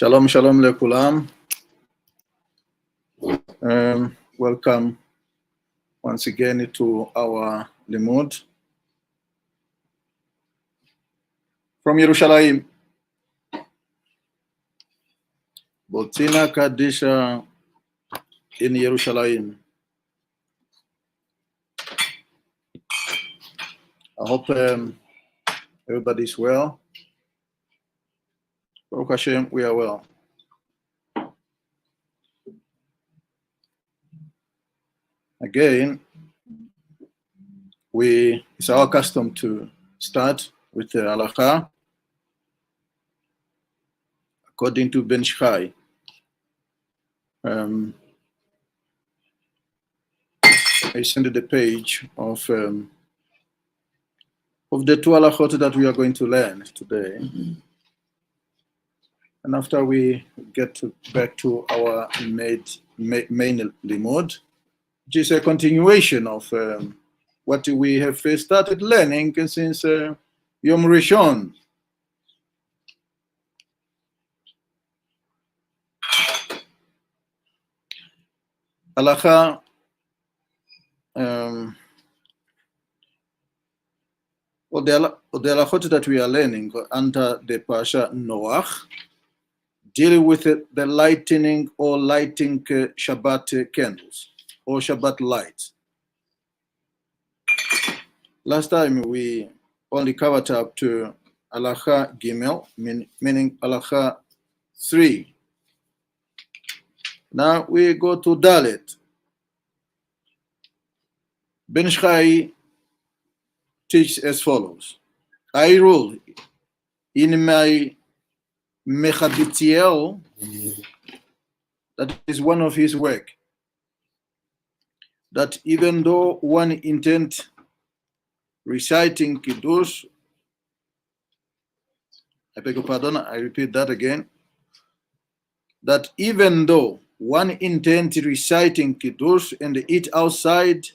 Shalom, shalom lekulam. Welcome once again to our limud from Yerushalayim. Botina Kadisha in Yerushalayim. I hope everybody's well. Baruch Hashem, we are well. Again, it's our custom to start with the halakha according to Ben Shchai. I sent the page of the two halachot that we are going to learn today. And after we get back to our main limud, which is a continuation of what we have started learning since Yom Rishon. Halakha, or the halachot that we are learning under the Parashat Noach, dealing with the lighting or lighting Shabbat candles or Shabbat lights. Last time we only covered up to halakha Gimel, meaning halakha 3. Now we go to Dalet. Ben Shchai teaches as follows: I rule in my Mechabitiel, that is one of his work, that even though one intend reciting Kiddush, I beg your pardon, I repeat that again, that even though one intend reciting Kiddush and eat outside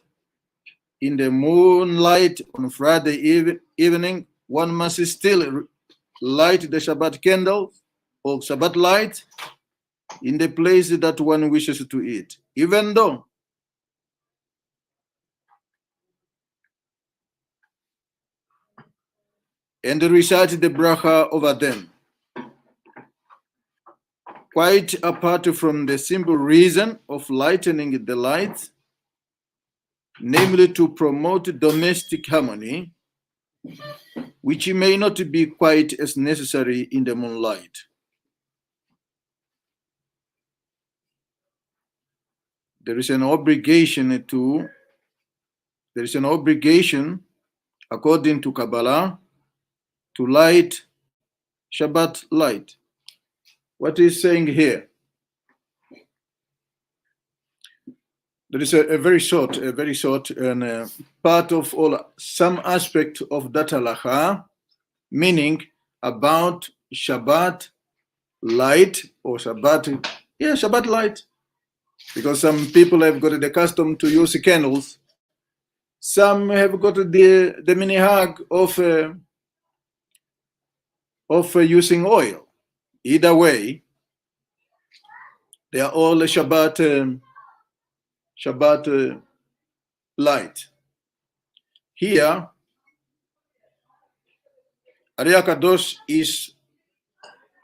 in the moonlight on Friday evening, one must still light the Shabbat candle or Shabbat light in the place that one wishes to eat, even though and recite the bracha over them, quite apart from the simple reason of lightening the light, namely to promote domestic harmony, which may not be quite as necessary in the moonlight. There is an obligation according to Kabbalah to light Shabbat light. What is saying here? There is a very short and part of some aspect of that halakha, meaning about Shabbat light or Shabbat light, because some people have got the custom to use candles. Some have got the minhag of using oil. Either way, they are all Shabbat light. Here, Ari HaKadosh is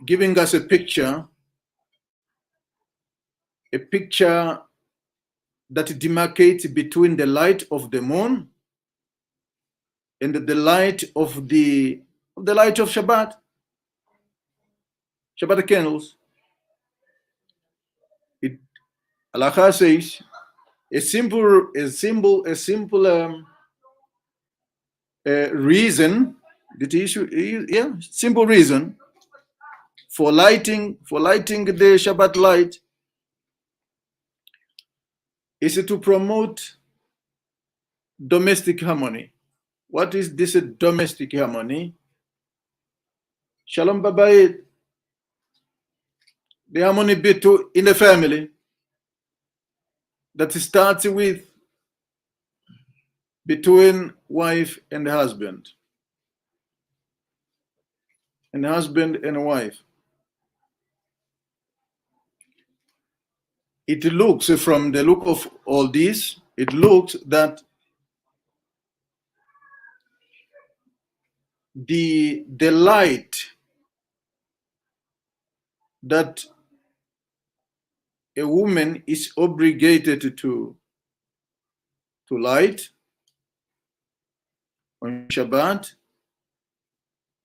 giving us a picture that demarcates between the light of the moon and the light of the light of Shabbat candles. Halakha says a simple reason. The issue is simple reason for lighting the Shabbat light is to promote domestic harmony. What is this domestic harmony? Shalom Babayit. The harmony in the family that starts with between wife and husband and wife. it looks, from the look of all this, it looks that the light that a woman is obligated to light on Shabbat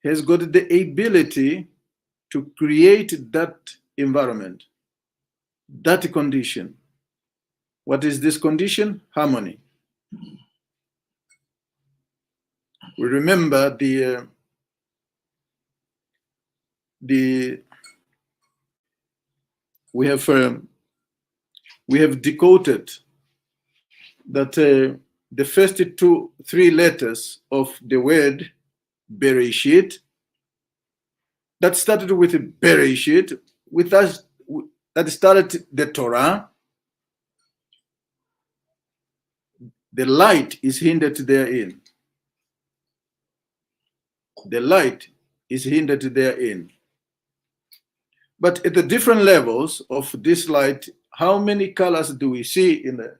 has got the ability to create that environment, that condition. What is this condition? Harmony. We remember we have decoded that the first three letters of the word Bereshit, that started with Bereshit, with us, that started the Torah. The light is hindered therein. The light is hindered therein. But at the different levels of this light, how many colors do we see in the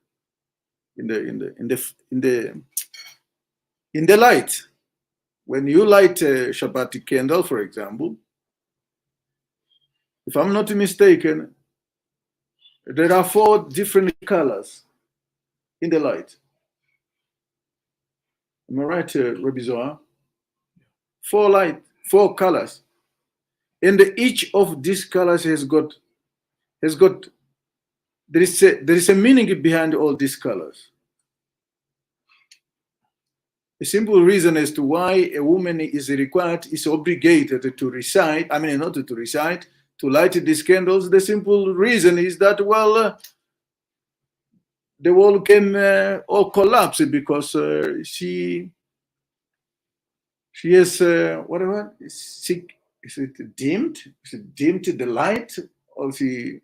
light? When you light a Shabbat candle, for example, if I'm not mistaken, there are 4 different colors in the light. Am I right, Rabbi Zohar? 4 colors. And each of these colors has got there is a meaning behind all these colors. A simple reason as to why a woman is obligated to recite, not to recite, to light these candles. The simple reason is that, well, the world can all collapse because she has whatever, is it dimmed? Is it dimmed the light, or she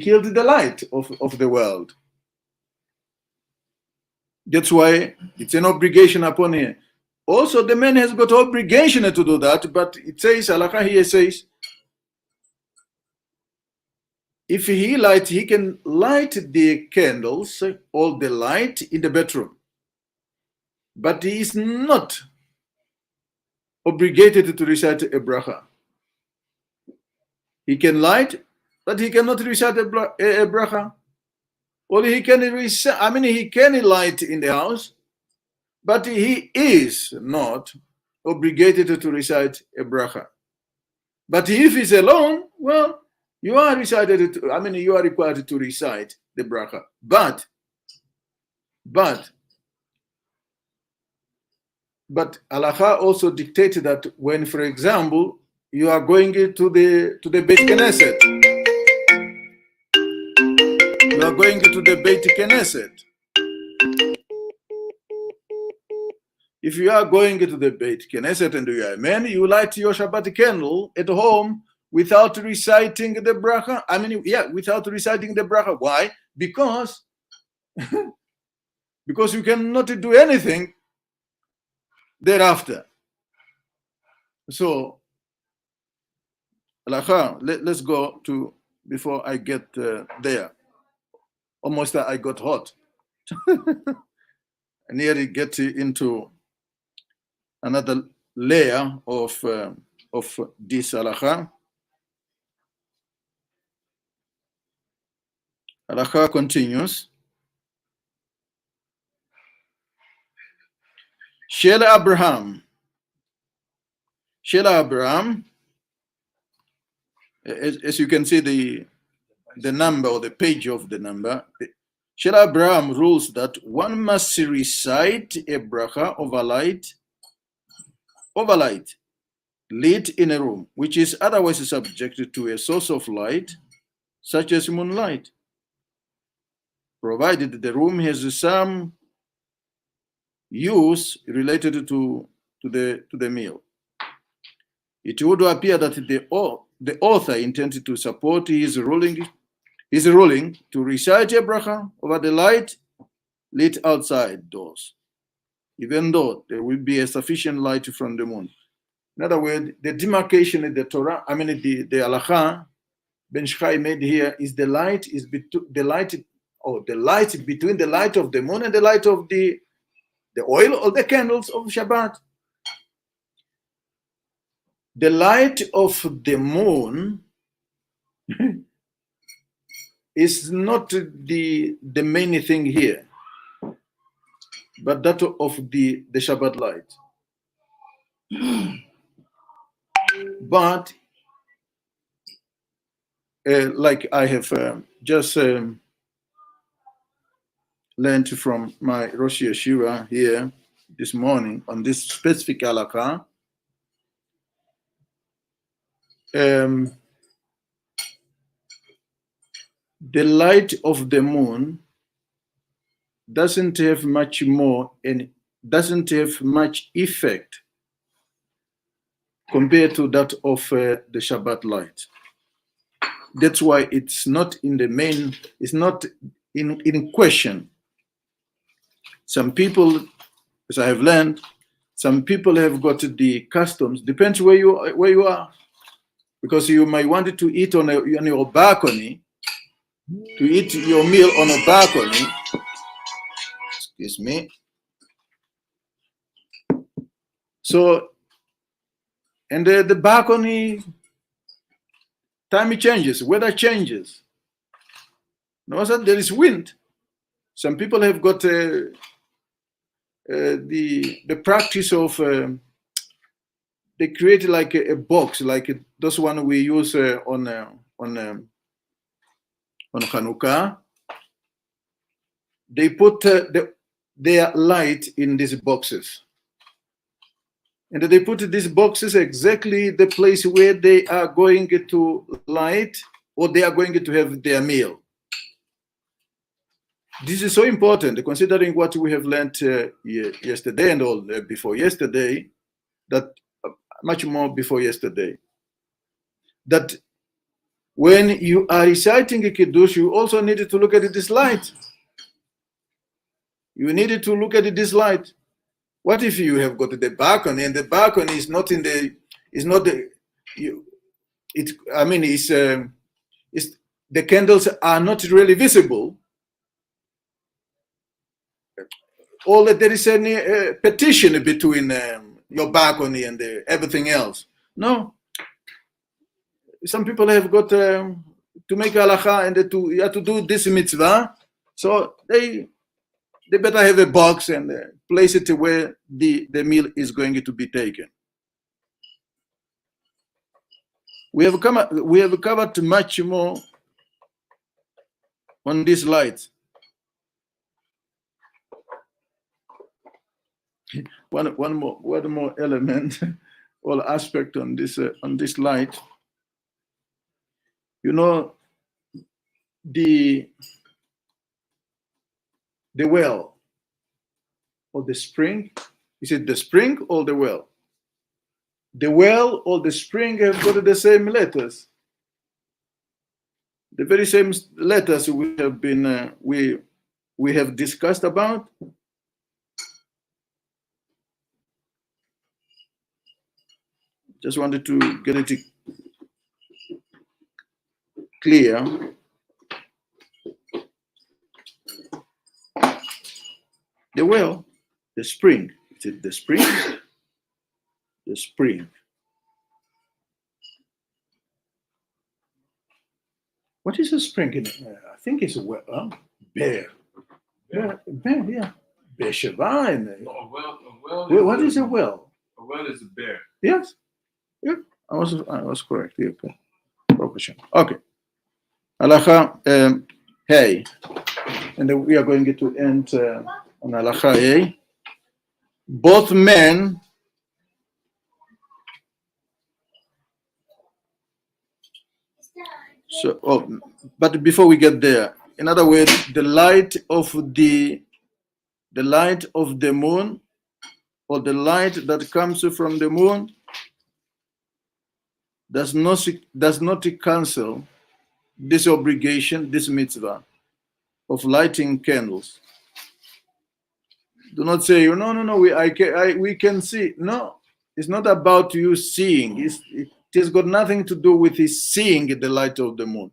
killed the light of the world? That's why it's an obligation upon him. Also, the man has got obligation to do that, but it says, halakha here says, if he can light the candles, all the light in the bedroom, but he is not obligated to recite a bracha. He can light, but he cannot recite a bracha. Or he can recite, he can light in the house, but he is not obligated to recite a bracha. But if he's alone, well, you are you are required to recite the bracha. But halakha also dictates that when, for example, you are going to the Beit Knesset, you are going to the Beit Knesset. If you are going to the Beit Knesset and you are a man, you light your Shabbat candle at home without reciting the bracha. Without reciting the bracha. Why? Because you cannot do anything thereafter. So, let's go to, before I get there. Almost I got hot. I nearly get into another layer of this halakha. Halakha continues. Shaar Abraham, as you can see the number or the page of the number, Shaar Abraham rules that one must recite a bracha of a light lit in a room, which is otherwise subjected to a source of light, such as moonlight, provided the room has some use related to the meal. It would appear that the author intended to support his ruling to recite a bracha over the light lit outside doors, even though there will be a sufficient light from the moon. In other words, the demarcation in the Torah, the halakha, Ben Shchai made here is the light the light between the light of the moon and the light of the oil or the candles of Shabbat. The light of the moon is not the main thing here, but that of the Shabbat light. But like I have just learned from my Rosh Yeshiva here this morning on this specific halakha, the light of the moon doesn't have much more and doesn't have much effect compared to that of the Shabbat light. That's why it's not in the main, it's not in question. Some people, as I have learned, some people have got the customs, depends where you are, because you might want to eat on your balcony, to eat your meal on a balcony. Excuse me. So, and the balcony, time changes, weather changes. Now there is wind. Some people have got the practice of they create like a box, like this one we use on Hanukkah. They put their light in these boxes. And they put these boxes exactly the place where they are going to light or they are going to have their meal. This is so important, considering what we have learned yesterday and all before yesterday, that much more before yesterday, that when you are reciting a Kiddush, you also needed to look at this light. You needed to look at this light. What if you have got the balcony and the balcony is not in the, is not the, the candles are not really visible, or that there is any petition between your balcony and everything else. No. Some people have got to make halakha and you have to do this mitzvah, so they better have a box and place it where the meal is going to be taken. We have covered much more on this light. One more element or aspect on this light. You know, the well or the spring. Is it the spring or the well? The well or the spring have got the same letters. The very same letters we have been we have discussed about. Just wanted to get it clear. The well, the spring. Is it the spring? The spring. What is a spring? I think it's a well. Bear. Bear, yeah. Bear Sheva. What is a well? A well is a bear. Yes. Yeah. I was correct. Yeah, okay. Okay. Halacha hey. And then we are going to end on halacha hey. Both men but before we get there, in other words, the light of the moon, or the light that comes from the moon, does not cancel this obligation, this mitzvah of lighting candles. Do not say, no, we can see. No, it's not about you seeing. It has got nothing to do with his seeing the light of the moon.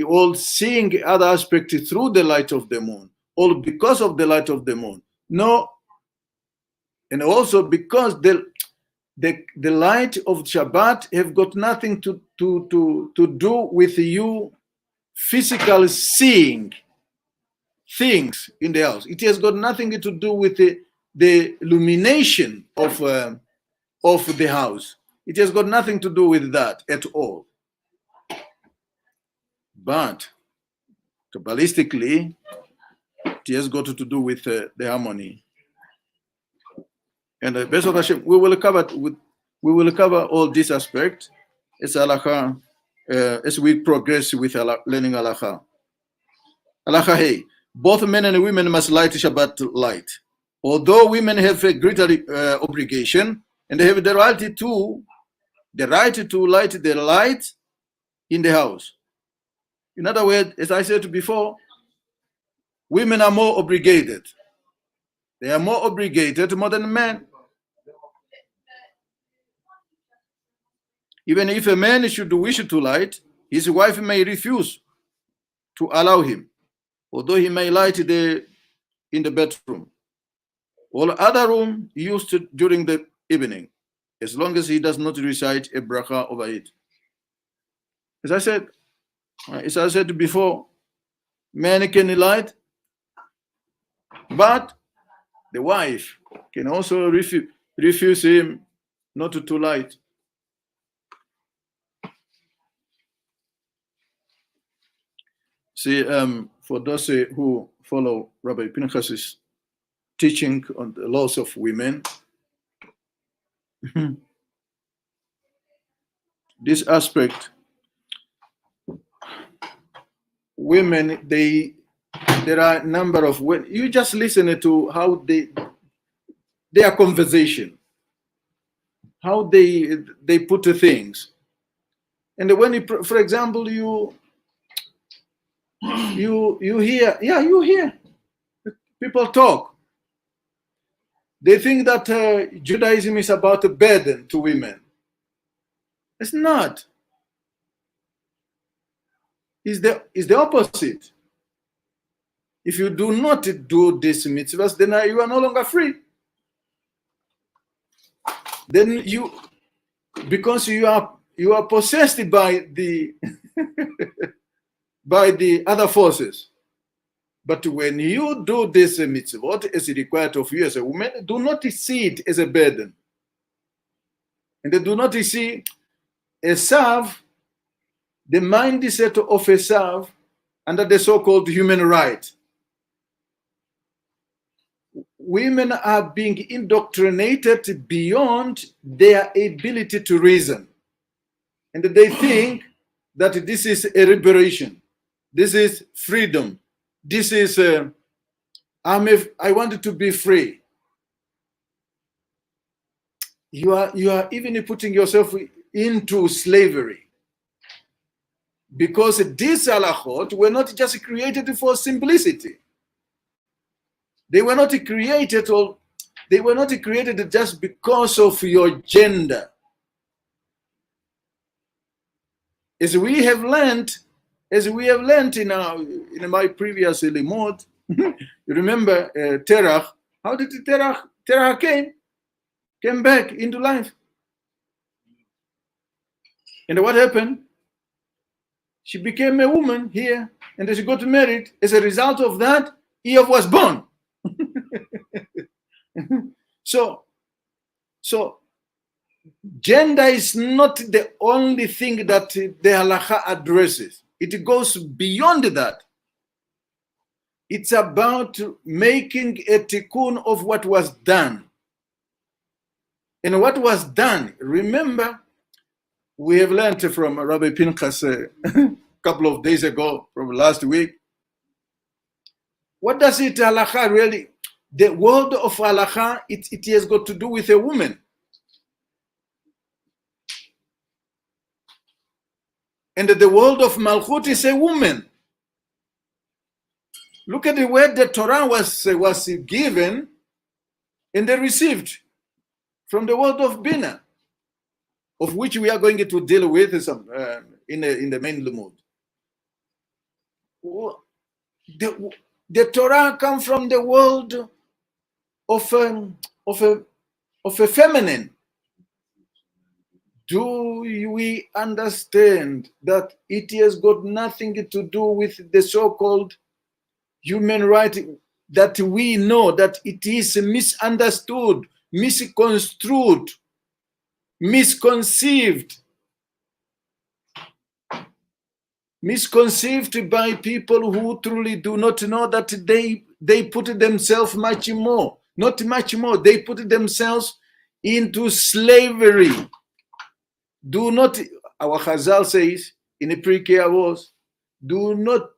All seeing other aspects through the light of the moon, all because of the light of the moon. No, and also because the light of Shabbat have got nothing to do with you physically seeing things in the house. It has got nothing to do with the illumination of the house. It has got nothing to do with that at all. But Kabbalistically, it has got to do with the harmony. And B'ezrat Hashem, we will cover all these aspects as halacha, as we progress with learning halacha. Halacha hey, both men and women must light Shabbat light. Although women have a greater obligation and they have the right to light the light in the house. In other words, as I said before, women are more obligated. They are more obligated more than men. Even if a man should wish to light, his wife may refuse to allow him, although he may light in the bedroom or other room used during the evening, as long as he does not recite a bracha over it. As I said before, men can light, but the wife can also refuse him not to light. See, for those who follow Rabbi Pinchas's teaching on the laws of women, this aspect, women, there are a number of women. You just listen to how their conversation, how they put things, and when for example you hear people talk. They think that Judaism is about a burden to women. It's not. It's the opposite. If you do not do this mitzvahs, then you are no longer free. Then because you are possessed by the by the other forces. But when you do this mitzvot as required of you as a woman, do not see it as a burden. And they do not see a serve, the mindset of a serve under the so-called human right. Women are being indoctrinated beyond their ability to reason. And they think that this is a liberation. This is freedom. This is, I wanted to be free. You are even putting yourself into slavery. Because these halachot were not just created for simplicity. They were not created just because of your gender. As we have learned in my previous limud, you remember Terach. How did Terach came back into life? And what happened? She became a woman here, and she got married. As a result of that, Eve was born. So gender is not the only thing that the halakha addresses. It goes beyond that. It's about making a tikkun of what was done. And what was done, remember, we have learned from Rabbi Pinchas a couple of days ago, from last week. What does it halakha really? The word of halakha, it has got to do with a woman. And the word of Malchut is a woman. Look at the word the Torah was given and they received from the word of Bina. of which we are going to deal with some in the main limud. The Torah comes from the world of a feminine. Do we understand that it has got nothing to do with the so-called human right, that we know that it is misunderstood, misconstrued, misconceived by people who truly do not know that they put themselves much more, not much more, they put themselves into slavery. Do not, our Chazal says in the pre-K wars, do not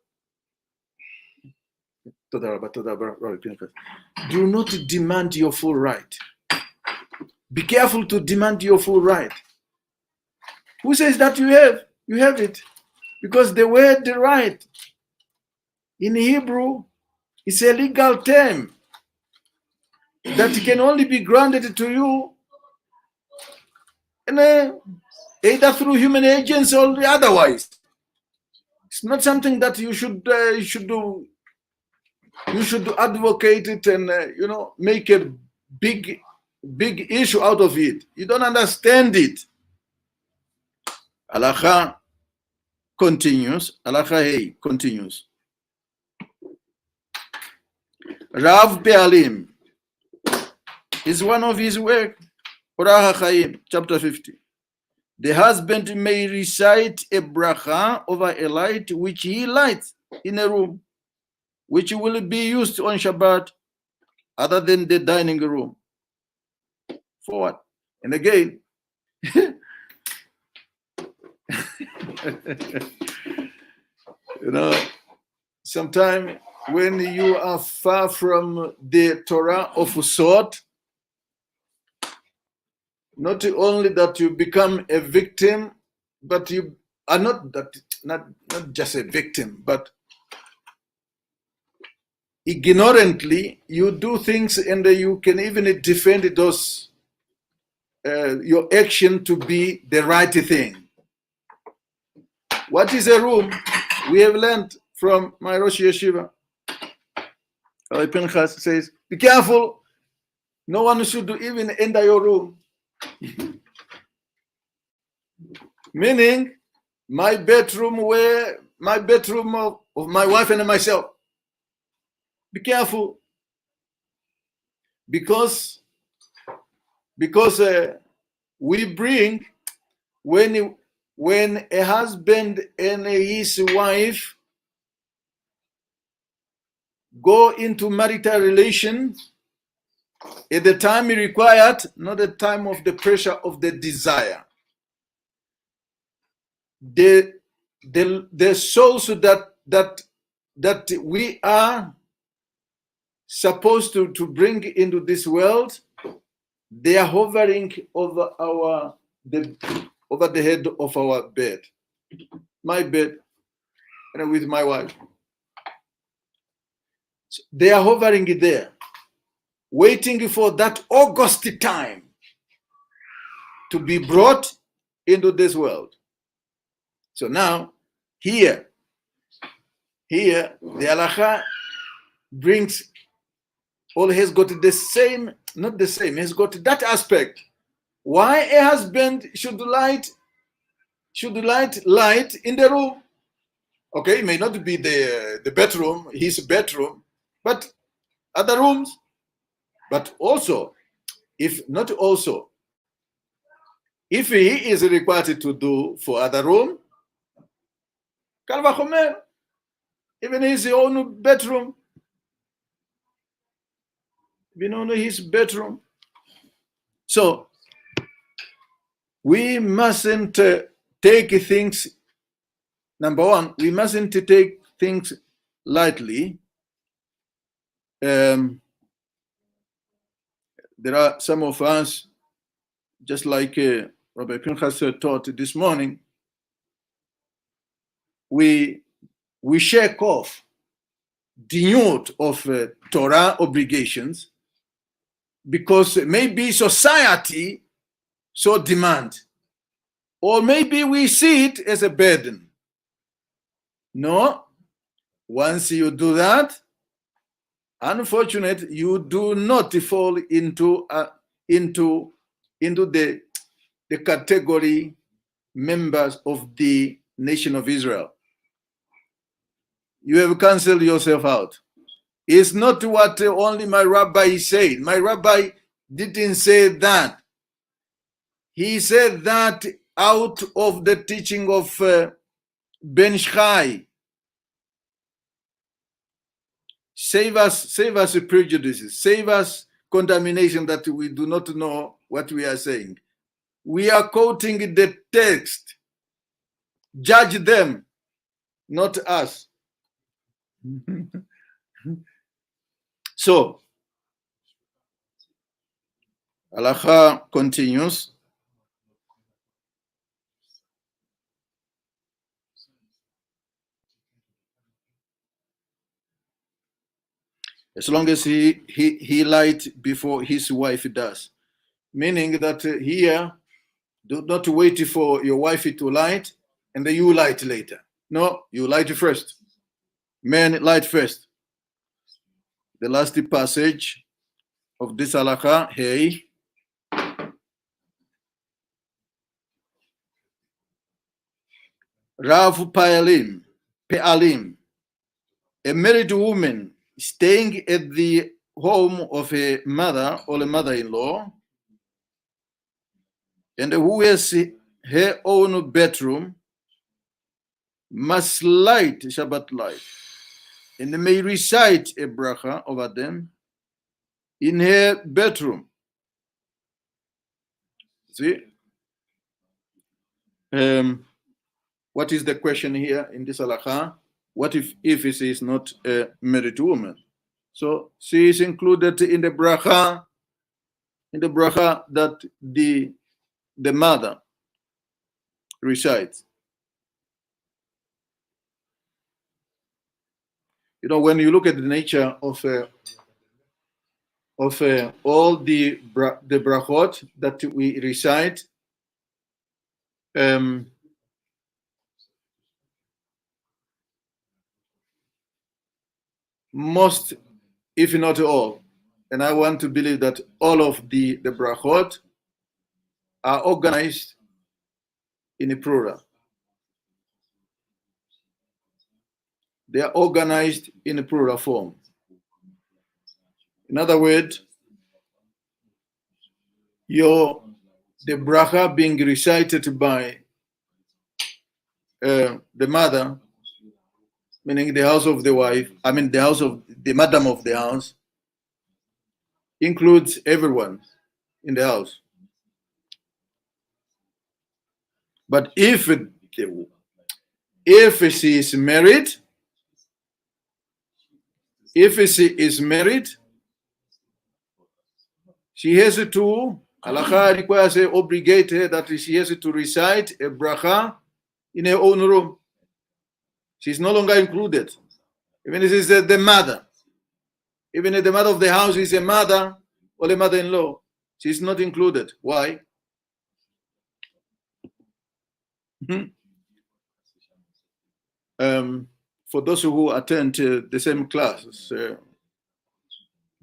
demand your full right. Be careful to demand your full right. Who says that you have? You have it. Because the word right in Hebrew is a legal term that can only be granted to you and either through human agents or otherwise. It's not something that you should do. You should advocate it and make a big issue out of it. You don't understand it. Halacha continues. Halacha Hey continues. Rav Be'alim is one of his work. Orach HaChaim, chapter 50. The husband may recite a bracha over a light which he lights in a room, which will be used on Shabbat other than the dining room. For what? And again, sometimes when you are far from the Torah of sort, not only that you become a victim, but you are not just a victim, but ignorantly you do things and you can even defend those your action to be the right thing. What is a room? We have learned from my Rosh Yeshiva. Rabbi Pinchas says, be careful, no one should even enter your room. Meaning, my bedroom of my wife and myself. Be careful, because we bring, when a husband and his wife go into marital relations at the time required, not the time of the pressure of the desire. The souls that we are supposed to bring into this world, they are hovering over the head of our bed, my bed, and with my wife. So they are hovering there, waiting for that August time to be brought into this world. So now, here, the halacha brings, all has got the same, not the same, has got that aspect. Why a husband should light light in the room? Okay, it may not be the bedroom, his bedroom, but other rooms. But also, if he is required to do for other room, Kal vachomer, even his own bedroom, even on his bedroom. So we mustn't take things. Number one, we mustn't take things lightly. There are some of us, just like Rabbi Pinchas taught this morning, we shake off the note of Torah obligations because maybe society so demand. Or maybe we see it as a burden. No, once you do that, unfortunately, you do not fall into the category members of the nation of Israel. You have canceled yourself out. It's not what only my rabbi said. My rabbi didn't say that. He said that out of the teaching of Ben Shai. Save us prejudices, save us contamination that we do not know what we are saying. We are quoting the text. Judge them, not us. So, Halacha continues. As long as he light before his wife does. Meaning that here, do not wait for your wife to light and then you light later. No, you light first. Men light first. The last passage of this halakha, hey. Rav Pe'alim, a married woman staying at the home of a mother or a mother-in-law, and who has her own bedroom, must light Shabbat light, and may recite a bracha over them in her bedroom. See? What is the question here in this halakha? What if she is not a married woman? So she is included in the bracha that the mother recites. You know, when you look at the nature of all the brachot that we recite, most, if not all, and I want to believe that all of the brachot are organized in a plural. They are organized in a plural form. In other words, the bracha being recited by the mother, meaning the house of the wife, the house of the madam of the house, includes everyone in the house. But if she is married, she has to, halakha requires her, obligate her that she has to recite a bracha in her own room. She's no longer included. Even if it's the mother. Even if the mother of the house is a mother or a mother-in-law, she's not included. Why? For those who attend the same classes, the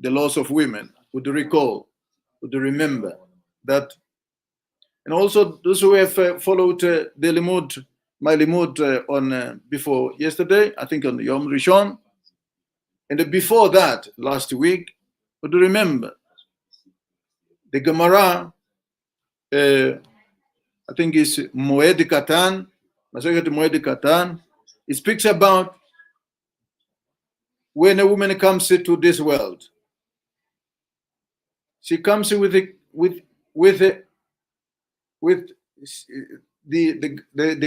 laws of women, would remember that, and also those who have followed my limud on before yesterday, I think on Yom Rishon, and before that, last week, would remember the Gemara, I think it's Moed Katan, Masechet Moed Katan. It speaks about when a woman comes to this world. She comes with the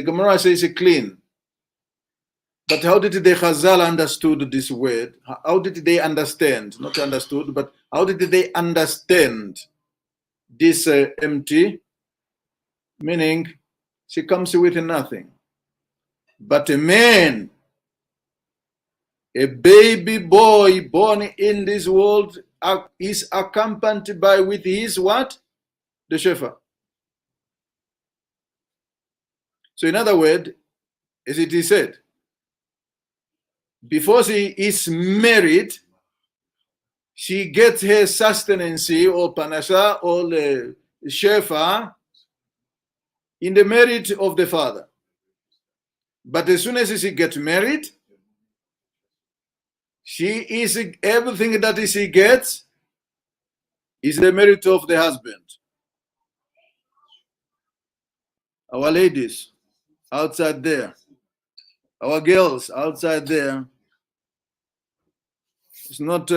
Gemara says clean. But how did the Chazal understood this word? How did they understand? Not understood, but how did they understand this empty? Meaning, she comes with nothing. But a man, a baby boy born in this world, is accompanied by with his what? The shefa. So in other words, as it is said, before she is married, she gets her sustenance or panasa or the shefa in the merit of the father. But as soon as she gets married, she is everything that she gets is the merit of the husband. Our ladies outside there, our girls outside there, it's not.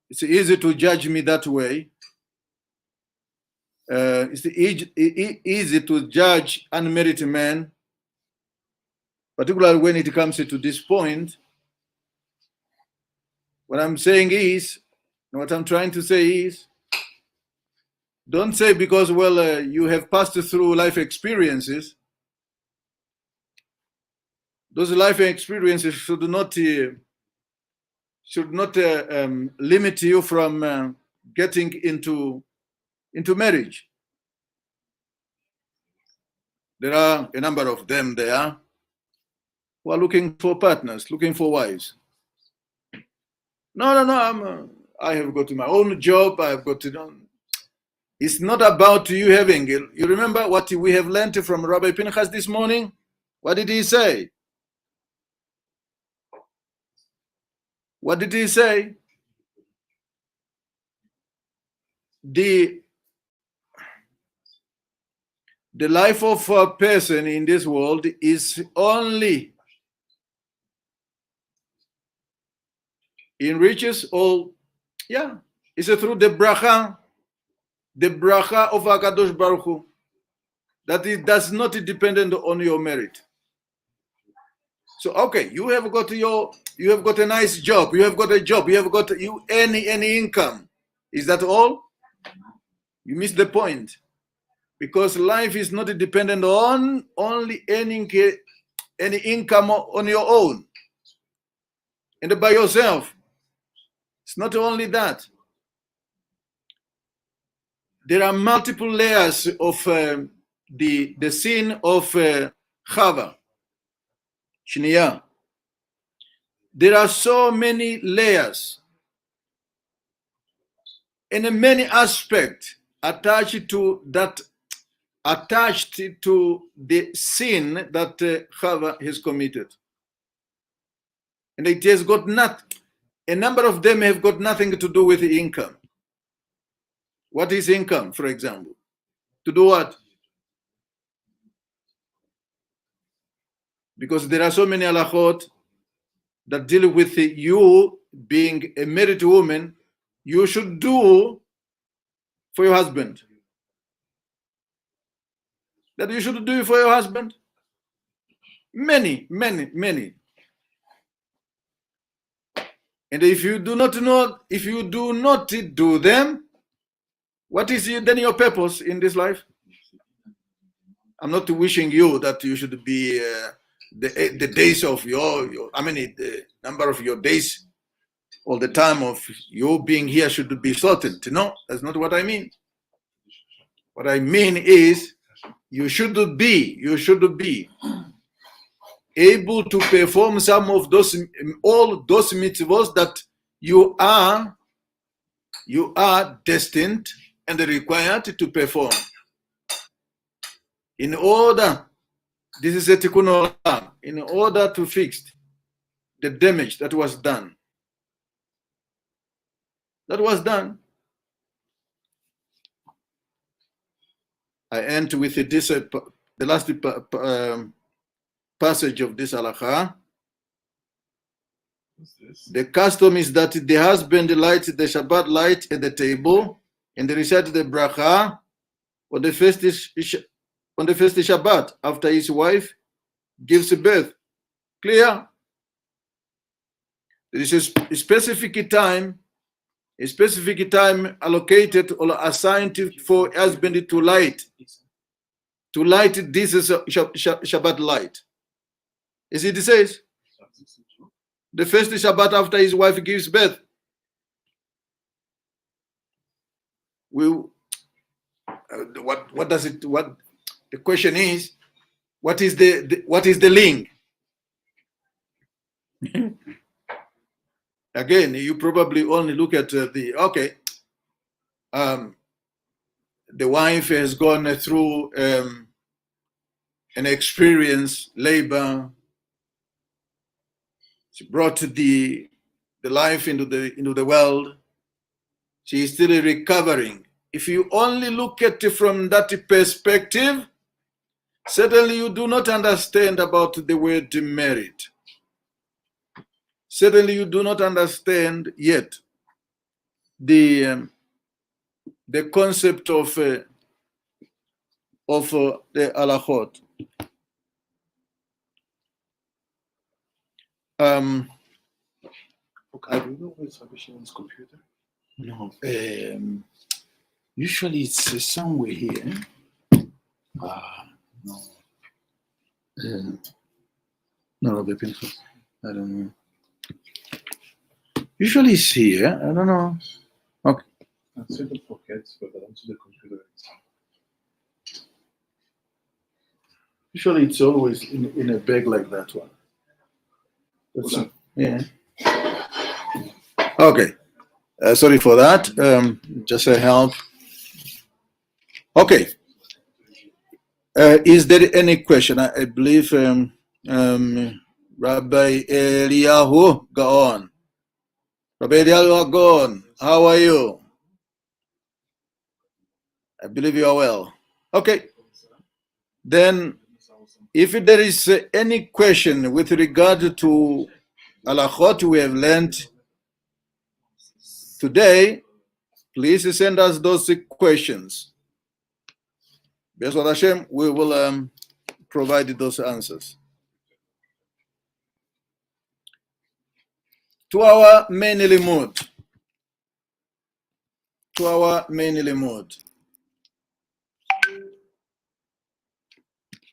It's easy to judge me that way. It's easy to judge unmarried men, particularly when it comes to this point. What I'm saying is, what I'm trying to say is, don't say because, well, you have passed through life experiences. Those life experiences should not limit you from getting into marriage. There are a number of them there who are looking for partners, looking for wives. No, I have got my own job. I have got to. It's not about you having. You remember what we have learned from Rabbi Pinchas this morning? What did he say? What did he say? The life of a person in this world is only in riches or, it's through the bracha of HaKadosh Baruch Hu, that it does not depend on your merit. So okay, you have got a nice job, you have got a job, you have got any income. Is that all? You miss the point. Because life is not dependent on only any income on your own and by yourself. It's not only that. There are multiple layers of the sin of Chava, Shniya. There are so many layers and many aspects attached to the sin that Chava has committed. And it has got a number of them have got nothing to do with the income. What is income, for example? To do what? Because there are so many halachot that deal with you being a married woman, you should do for your husband. That you should do for your husband. Many. And if you do not do them, what is then your purpose in this life? I'm not wishing you that you should be the days of the number of your days, all the time of you being here should be shortened. No, that's not what I mean. What I mean is you should be able to perform all those mitzvot that you are destined and required to perform. In order, this is a tikkun olam, in order to fix the damage that was done. That was done. I end with this, the last passage of this halakha. The custom is that the husband lights the Shabbat light at the table and recite the bracha on the first Shabbat after his wife gives birth. Clear? There is a specific time allocated or assigned for husband to light this is Shabbat light. As it says, the first Shabbat after his wife gives birth. What does it? What the question is? what is the link? Again, you probably only look at the wife has gone through an experience, labor. She brought the life into the world. She is still recovering. If you only look at it from that perspective, certainly you do not understand about the word merit. Certainly you do not understand yet the concept of the halachot. Okay, do you know where's Abishai's computer? No. Usually it's somewhere here. No. No, Rabbi Pinchas. I don't know. Usually it's here. I don't know. Okay. I've sent it for kids, but I don't see the computer itself. Usually it's always in a bag like that one. Yeah. Okay. Sorry for that. Just a help. Okay. Is there any question? I believe Rabbi Eliyahu Gaon. Rabbi Eliyahu Gaon, how are you? I believe you are well. Okay. Then, if there is any question with regard to halachot we have learned today, please send us those questions. B'ezrat Hashem, we will provide those answers. To our main limud. To our main limud.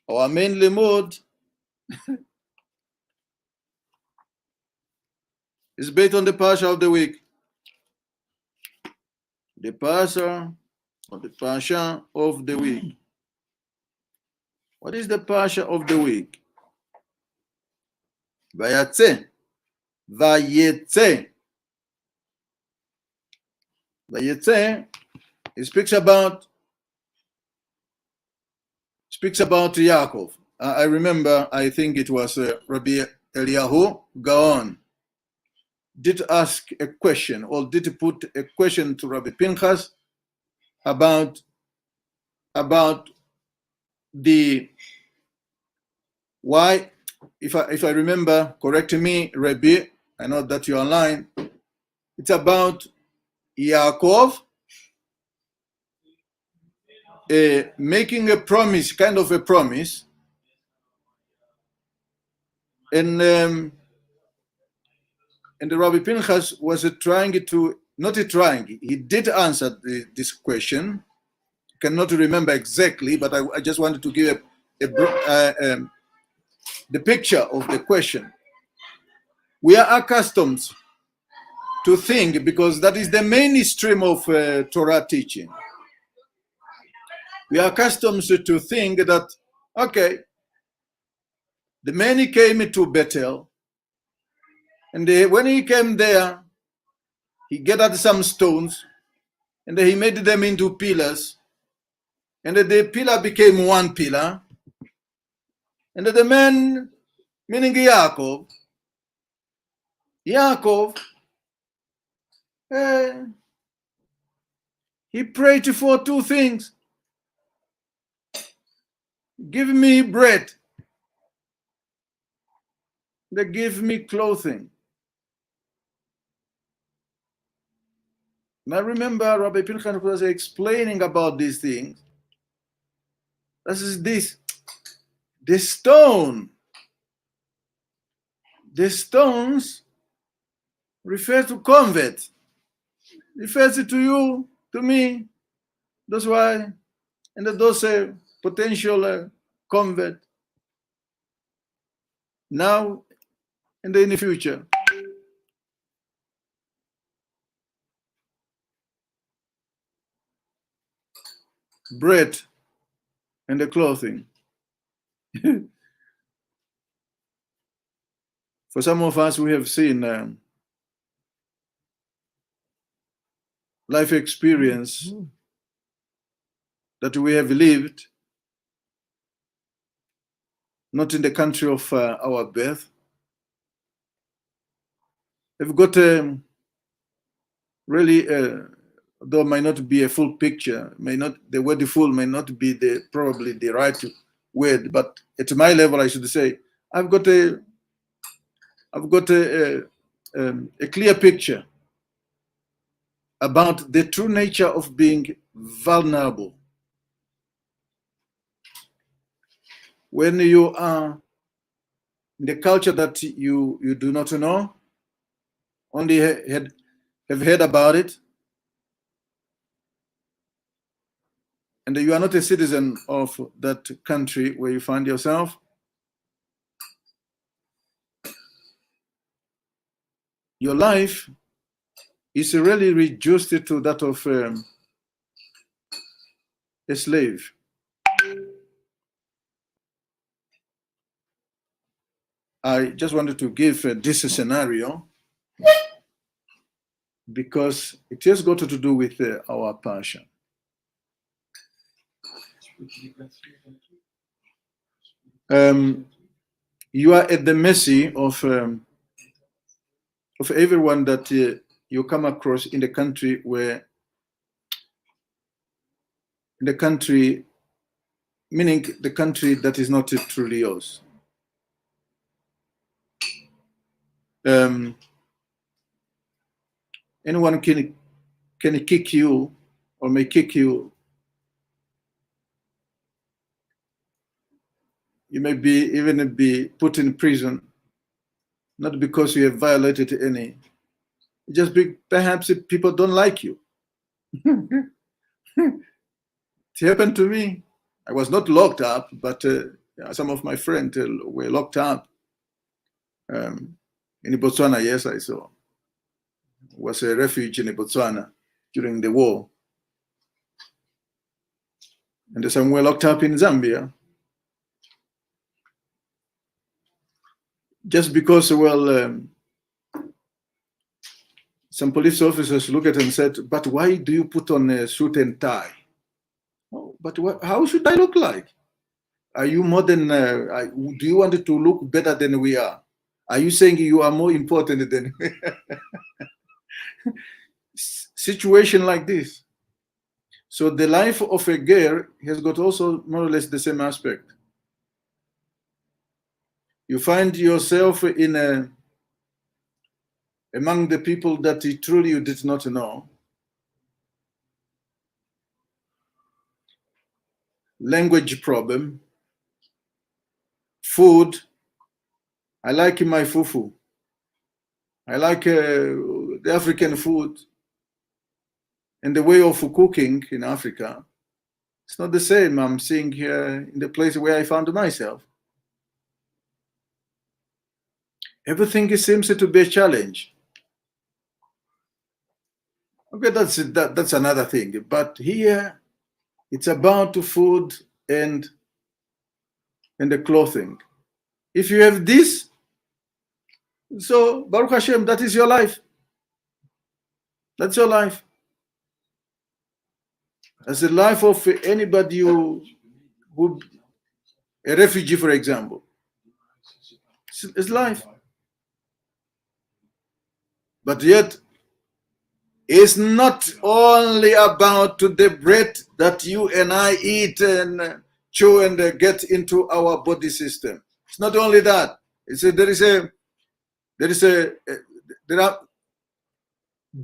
Our main limud is based on the Parasha of the week. The Parasha of the week. What is the Parasha of the week? VaYetze. VaYetze. VaYetze, it speaks about Yaakov. I remember, I think it was Rabbi Eliyahu Gaon did ask a question, or did put a question to Rabbi Pinchas about the why. If I remember, correct me, Rabbi. I know that you're online. It's about Yaakov making a promise, kind of a promise, and the Rabbi Pinchas was trying to, not trying, he did answer this question. Cannot remember exactly, but I just wanted to give the picture of the question. We are accustomed to think, because that is the mainstream of Torah teaching. We are accustomed to think that, okay, the man came to Bethel, and when he came there, he gathered some stones, and he made them into pillars, and the pillar became one pillar, and the man, meaning Yaakov, he prayed for two things. Give me bread. They give me clothing. And I remember Rabbi Pinchas was explaining about these things. The stones refer to convert, refers to you, to me. That's why, and those potential convert now and in the future. Bread and the clothing. For some of us, we have seen life experience that we have lived, not in the country of our birth. We've got really, though it might not be a full picture, the word full may not be probably the right word, but at my level, I should say, I've got a clear picture about the true nature of being vulnerable. When you are in the culture that you do not know, only have heard about it, and you are not a citizen of that country where you find yourself, your life is really reduced to that of a slave. I just wanted to give this scenario because it has got to do with our passion. You are at the mercy of everyone that you come across in the country meaning the country that is not truly yours. Anyone can kick you or may kick you. You may even be put in prison, not because you have violated any, just perhaps people don't like you. It happened to me. I was not locked up, but some of my friends were locked up. In Botswana, yes, I saw. Was a refuge in Botswana during the war. And some were locked up in Zambia. Just because, some police officers looked at it and said, but why do you put on a suit and tie? Oh, but how should I look like? Are you more than, do you want to look better than we are? Are you saying you are more important than we are? Situation like this. So the life of a girl has got also more or less the same aspect. You find yourself among the people that truly you did not know. Language problem. Food. I like my fufu. I like the African food. And the way of cooking in Africa, it's not the same I'm seeing here in the place where I found myself. Everything seems to be a challenge. Okay, that's another thing. But here, it's about food and the clothing. If you have this, so Baruch Hashem, that is your life. That's your life. As the life of anybody who a refugee, for example. It's life. But yet, it's not only about the bread that you and I eat and chew and get into our body system. It's not only that. There are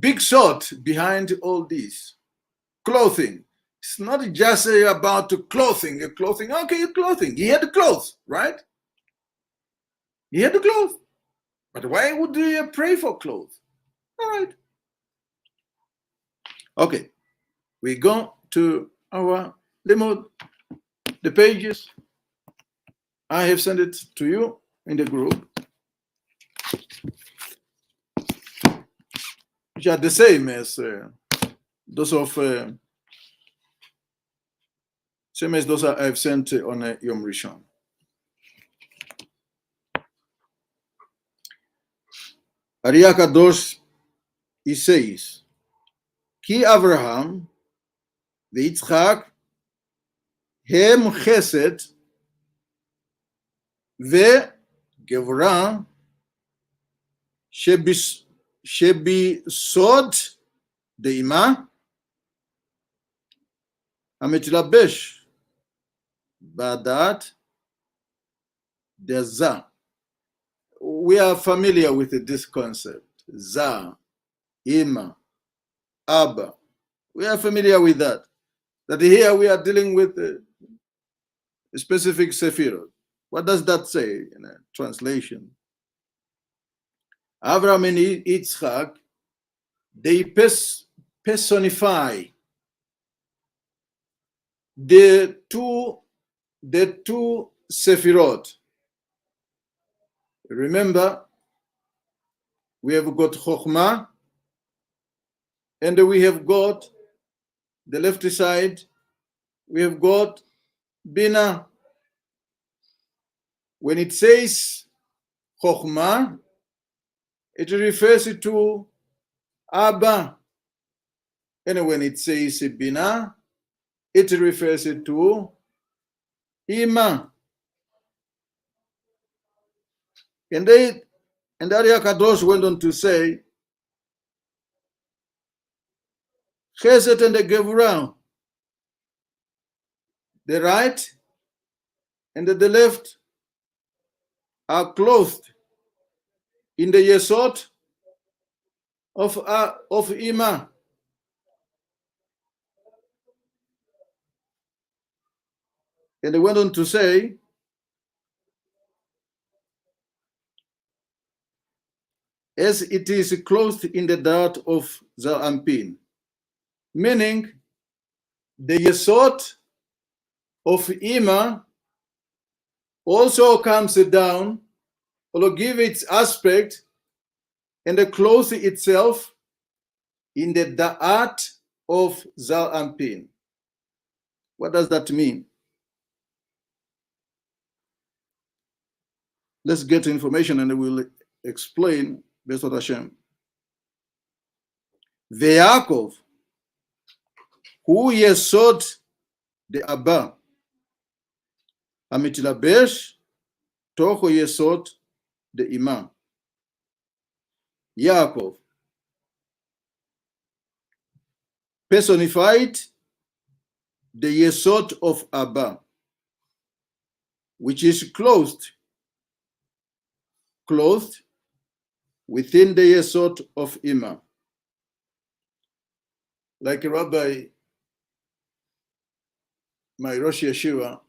big thought behind all this. Clothing. It's not just about clothing. Okay, clothing. He had clothes, right? He had the clothes. But why would you pray for clothes? All right. Okay. We go to our limud, the pages. I have sent it to you in the group, which are the same as those I've sent on Yom Rishon. Ari HaKadosh, he says, Ki Avraham v'Yitzchak hem chesed ve'gevra שבסוד דאימה המתלבש בדעת דזה. We are familiar with this concept. Za, Ima, Abba. We are familiar with that. That here we are dealing with a specific sephirot. What does that say in a translation? Avraham and Yitzchak, they personify the two sephirot. Remember, we have got Chokhmah, and we have got the left side, we have got Bina. When it says Chokhmah, it refers to Abba. And when it says Bina, it refers to Ima. And Ari HaKadosh went on to say, Chesed and the Gevurah, the right and the left are clothed in the Yesod of Ima. And they went on to say, as it is clothed in the dart of Zarampin, meaning the Yesod of Ima also comes down, or give its aspect and the clothes itself in the da'at of Zarampin. What does that mean? Let's get information and we'll explain B'ezrat Hashem. Ve'Yaakov, hu Yesod de Abba, המתלבש תוך יסוד דאימה. Yaakov personified the Yesod of Abba, which is clothed within the Yesod of Ima. Like Rabbi, my Rosh Yeshiva,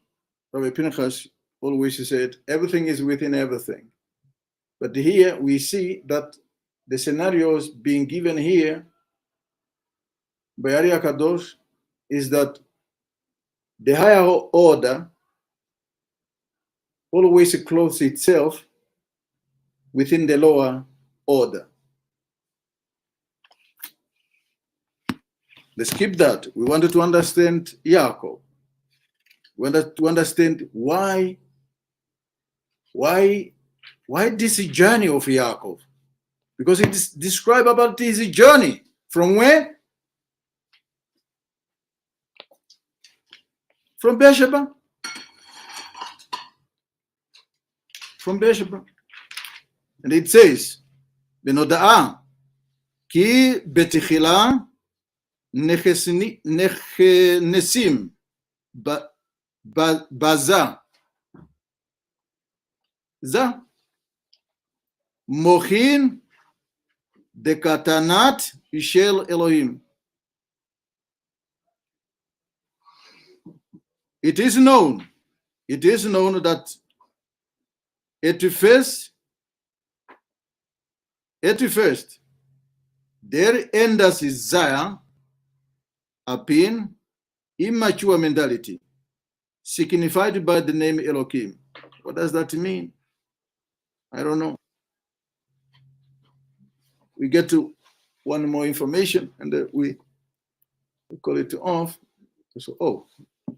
Rabbi Pinchas, always said, everything is within everything. But here we see that the scenarios being given here by Ari HaKadosh is that the higher order always clothes itself within the lower order. Let's keep that. We wanted to understand Yaakov. We wanted to understand why this journey of Yaakov? Because it is described about his journey. From where? From Beersheba. From Beersheba. And it says, בנודעה, כי בתחילה נכנסים בזה. זה. מוחין דקטנת של אלוהים. It is known that at first, there enters desire, apin, immature mentality, signified by the name Elohim. What does that mean? I don't know. We get to one more information and we call it off. So,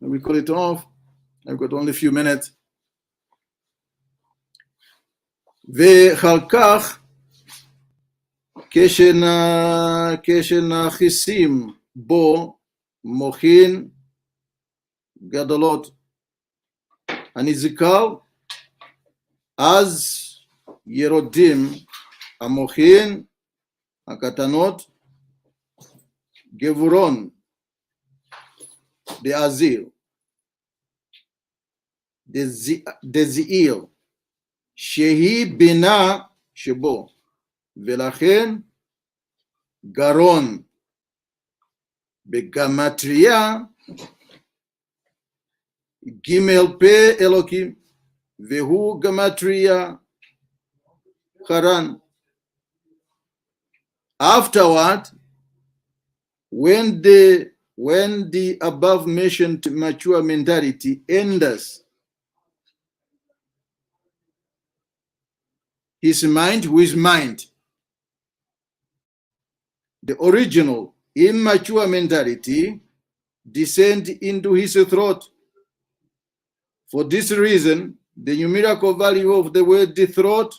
we call it off. I've got only a few minutes. ואחר כך כשנכיסים בו מוחין גדולות הנזכר, אז ירודים המוחין הקטנות גבורון דאזיר דזעיר שהיא בינה שבו, ולכן גרון בגמטריה ג' פה אלוקים, והוא גמטריה חרן. Afterward, when the above mentioned mature mentality enters his mind, with mind, the original immature mentality descends into his throat. For this reason, the numerical value of the word throat,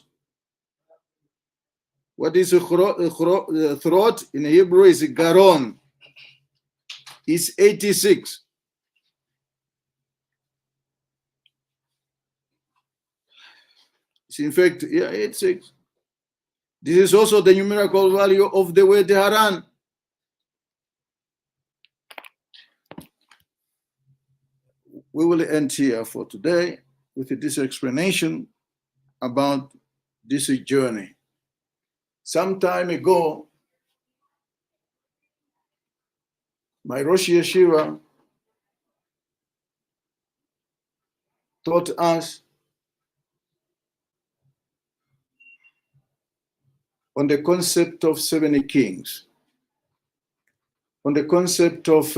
what is throat in Hebrew is garon, is 86. It's in fact, 86. This is also the numerical value of the word haran. We will end here for today with this explanation about this journey. Some time ago, my Rosh Yeshiva taught us on the concept of 70 kings, on the concept of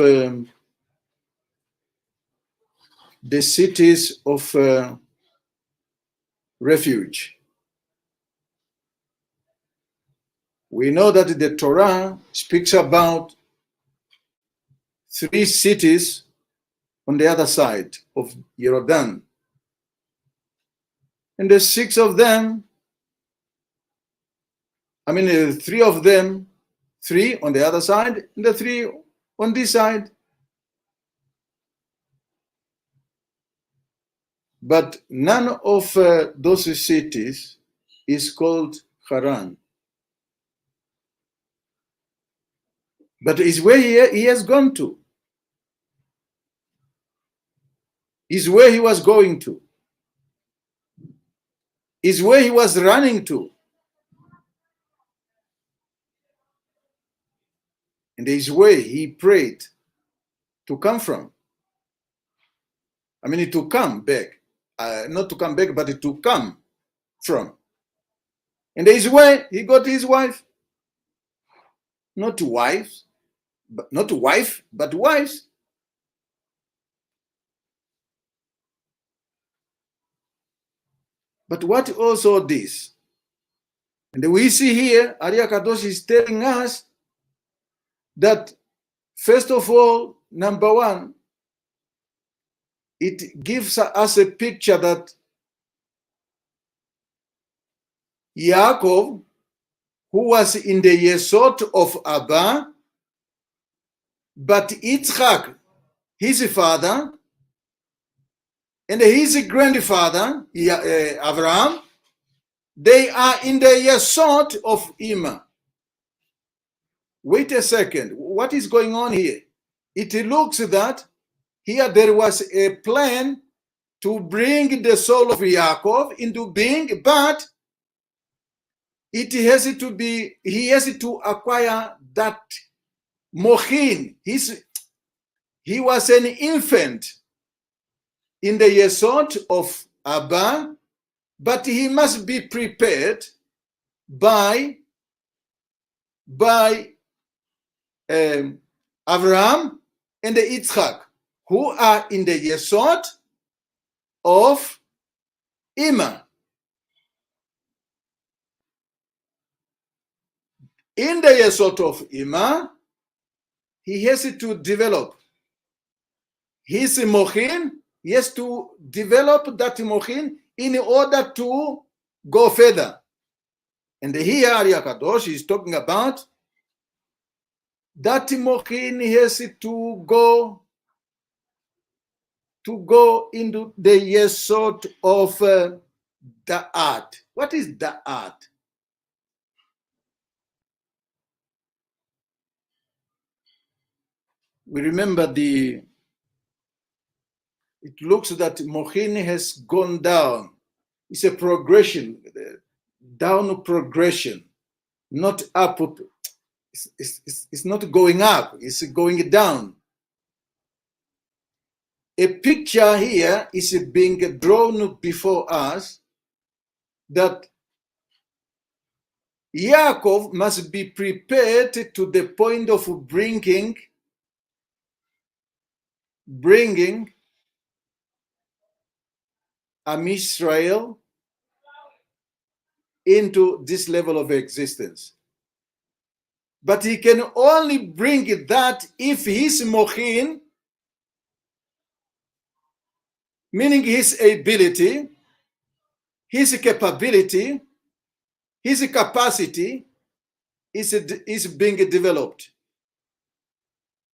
the cities of refuge. We know that the Torah speaks about 3 cities on the other side of Jordan. And the 6 of them, 3 of them, 3 on the other side, and the 3 on this side. But none of those cities is called Haran. But it's where he has gone to. Is where he was going to. Is where he was running to. And is where he prayed to come from. To come back. Not to come back, but to come from. And there is where he got his wife. Not wife, but wives. But what also this? And we see here, Arya Kadosh is telling us that, first of all, number one, it gives us a picture that Yaakov, who was in the Yesod of Abba, but Yitzchak, his father, and his grandfather, Abraham, they are in the Yesod of Ima. Wait a second, what is going on here? It looks that here there was a plan to bring the soul of Yaakov into being, but he has to acquire that mochin. He was an infant in the Yesod of Abba, but he must be prepared by Abraham and Yitzchak, who are in the Yesod of Ima. In the Yesod of Ima, he has to develop his mochin. He has to develop that mochin in order to go further. And here Ari HaKadosh is talking about that Mochin has to go into the yesod of the art. What is the art? We remember it looks that Mochin has gone down. It's a progression, down progression, not up. It's not going up, it's going down. A picture here is being drawn before us that Yaakov must be prepared to the point of bringing Am Israel into this level of existence. But he can only bring that if his mochin, meaning his ability, his capability, his capacity is being developed.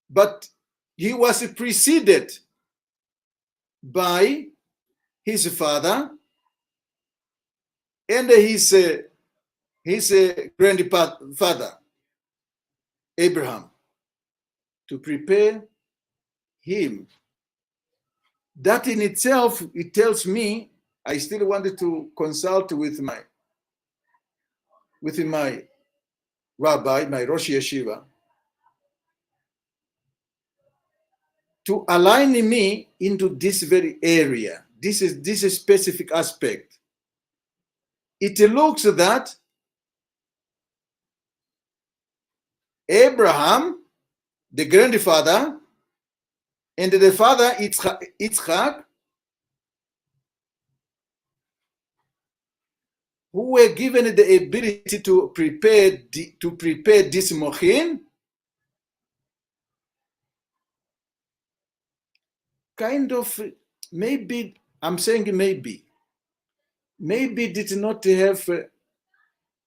But he was preceded by his father and his grandfather, Abraham, to prepare him. That in itself, it tells me, I still wanted to consult with my rabbi, my Rosh Yeshiva, to align me into this very area. This is a specific aspect. It looks that Abraham, the grandfather, and the father Yitzchak, who were given the ability to prepare this mochin, kind of, maybe, I'm saying maybe did not have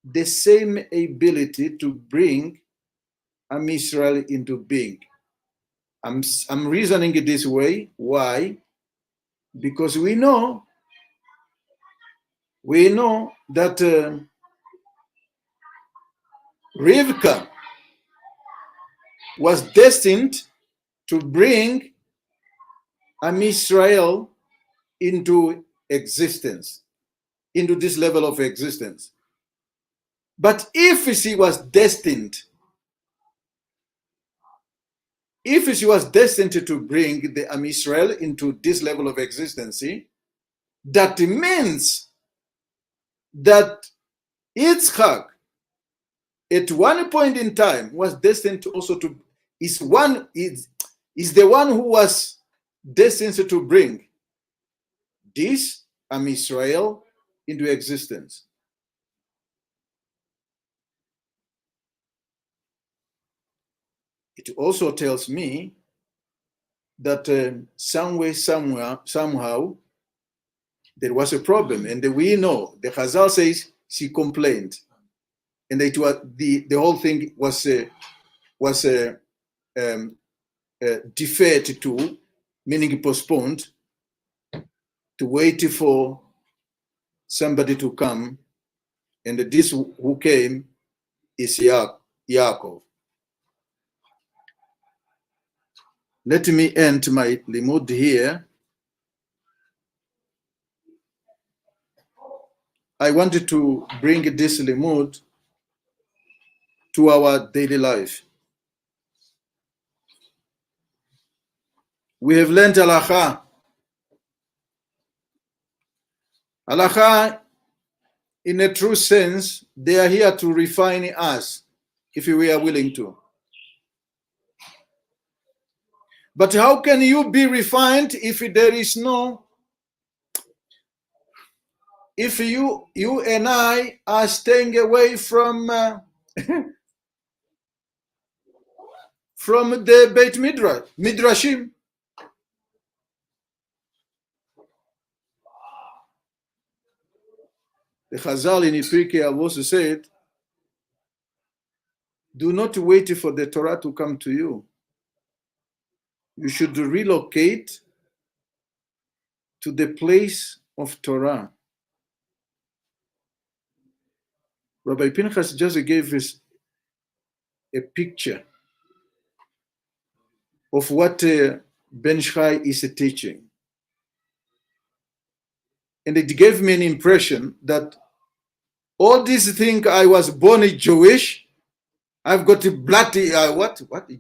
the same ability to bring Am Israel into being. I'm reasoning it this way. Why? Because we know that Rivka was destined to bring Am Israel into existence, into this level of existence. But if she was destined to bring the Am Israel into this level of existence, that means that Yitzchak, at one point in time, was destined to also to is the one who was destined to bring this Am Israel into existence. It also tells me that somehow there was a problem, and we know the Chazal says she complained, and it was the whole thing was deferred to, meaning postponed, to wait for somebody to come, and this who came is Yaakov. Let me end my limud here. I wanted to bring this limud to our daily life. We have learned halacha. Halacha, in a true sense, they are here to refine us, if we are willing to. But how can you be refined if there is no, if you and I are staying away from from the Beit Midrashim? The Chazal in Pirkei Avos said, do not wait for the Torah to come to you. You should relocate to the place of Torah. Rabbi Pinchas just gave us a picture of what Ben Shai is teaching. And it gave me an impression that all these things, I was born Jewish, I've got a blood,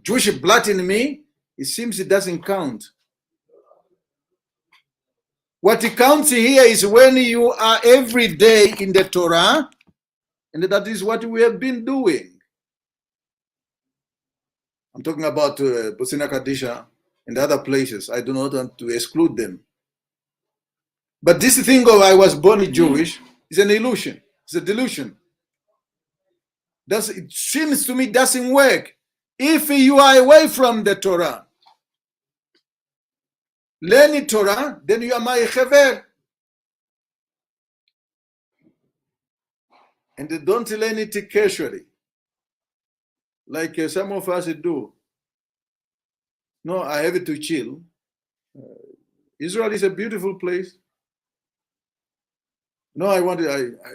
Jewish blood in me, it seems it doesn't count. What counts here is when you are every day in the Torah, and that is what we have been doing. I'm talking about Bosnia Kadisha and other places. I do not want to exclude them. But this thing of I was born Jewish is an illusion. It's a delusion. It seems to me doesn't work. If you are away from the Torah, learning Torah, then you are my chaver. And don't learn it casually, like some of us do. No, I have to chill. Israel is a beautiful place. No, I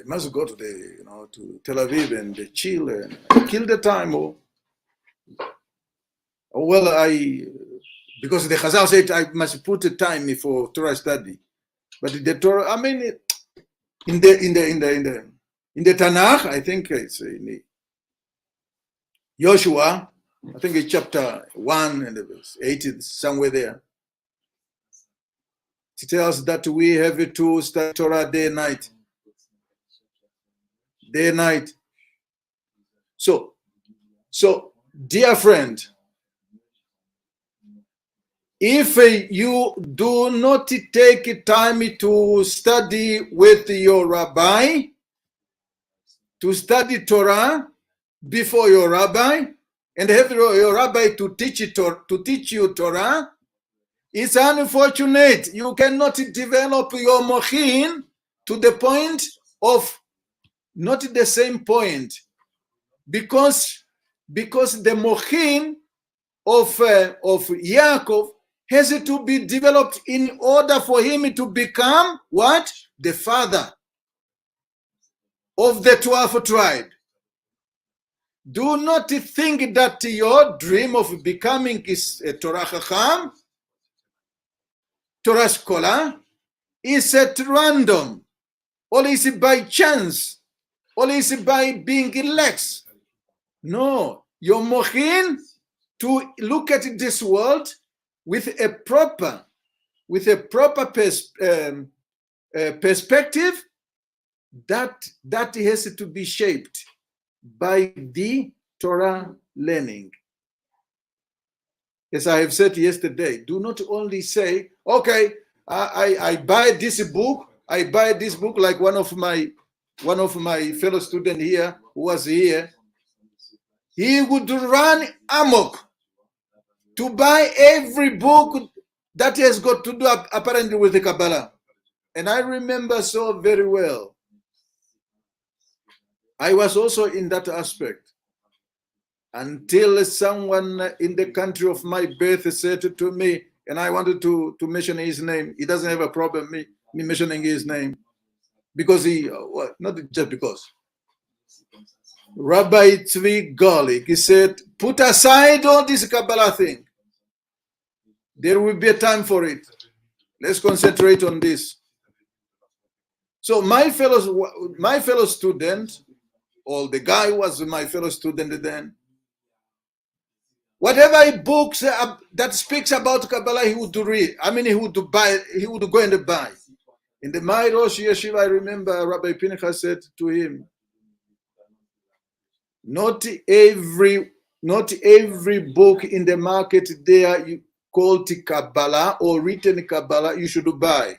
must go to to Tel Aviv and chill and kill the time. Because the Chazal said I must put the time for Torah study. But the Torah, I mean, in the Tanakh, I think it's in Joshua, I think it's chapter 1 and verse 8, somewhere there. It tells that we have to study Torah day and night. Day and night. So, dear friend, if you do not take time to study with your rabbi, to study Torah before your rabbi, and have your rabbi to teach you Torah, it's unfortunate. You cannot develop your mochin to the point of not the same point, because the mochin of Yaakov has to be developed in order for him to become what? The father of the 12 tribe. Do not think that your dream of becoming is a Torah Chacham, Torah scholar, is at random, or is it by chance, or is it by being elect. No, your mochin to look at this world with a proper perspective that has to be shaped by the Torah learning. As I have said yesterday, do not only say, okay, I buy this book, like one of my fellow students here who was here. He would run amok to buy every book that has got to do apparently with the Kabbalah. And I remember so very well. I was also in that aspect until someone in the country of my birth said to me, and I wanted to mention his name. He doesn't have a problem me mentioning his name, because not just because. Rabbi Tzvi Garlic, he said, put aside all this Kabbalah thing. There will be a time for it. Let's concentrate on this. So my fellow student, or the guy who was my fellow student then, whatever books that speaks about Kabbalah, he would read. I mean, he would go and buy. In the my Rosh Yeshiva, I remember Rabbi Pinchas said to him, not every book in the market there you called Kabbalah or written Kabbalah you should buy.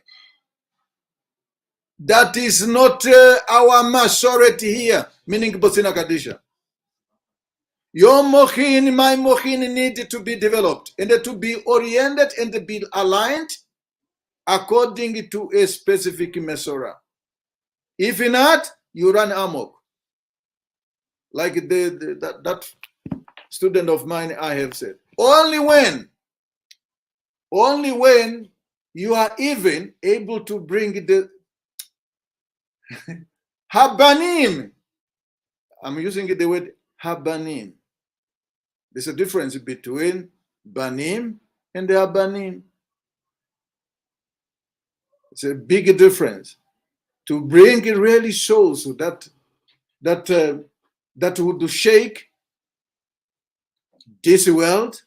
That is not our majority here, meaning Bosnia Kadisha. Your mochin, my mochin need to be developed and to be oriented and to be aligned according to a specific Mesorah. If not, you run amok. Like that student of mine I have said. Only when you are even able to bring the habanim. I'm using the word habanim. There's a difference between banim and the habanim. It's a big difference. To bring really souls that would shake this world,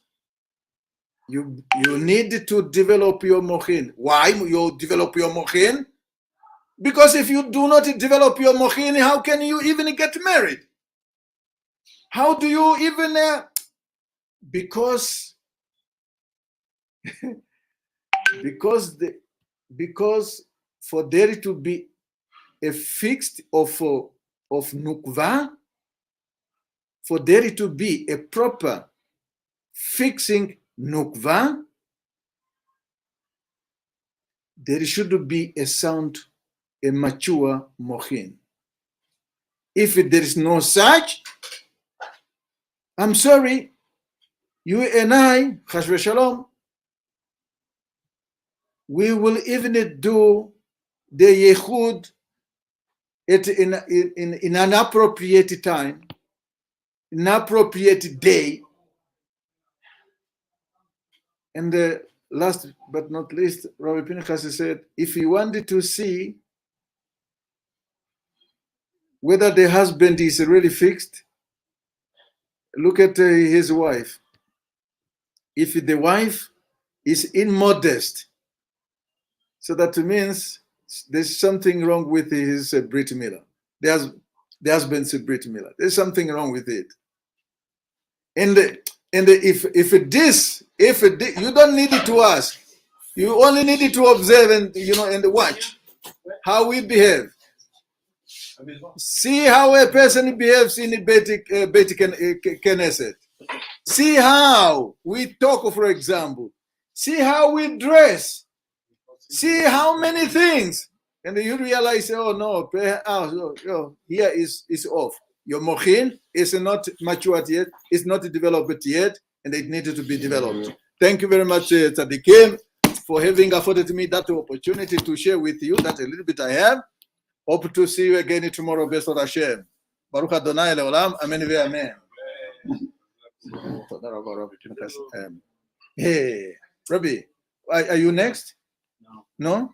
you need to develop your mochin. Why you develop your mochin? Because if you do not develop your mochin, how can you even get married? How do you even... because for there to be a fixed of nukva, for there to be a proper fixing nukva, there should be a sound, a mature mochin. If there is no such, I'm sorry, you and I, Chas v'Shalom, we will even do the Yehud in an appropriate time, an appropriate day. And last but not least, Rabbi Pinchas said, if he wanted to see whether the husband is really fixed, look at his wife. If the wife is immodest, so that means there's something wrong with his Brit Milah. The husband's Brit Milah. There's something wrong with it. And if you don't need it to ask, you only need it to observe and watch how we behave. See how a person behaves in a Beit Knesset. See how we talk, for example. See how we dress. See how many things. And you realize, oh no, here is off. Your mochin is not matured yet, it's not developed yet, and it needed to be developed. Thank you very much, Tzadikim, for having afforded me that opportunity to share with you that a little bit I have. Hope to see you again tomorrow, B'ezrat Hashem. Baruch Adonai le'olam, amen ve'amen. Hey, Rabbi, are you next? No?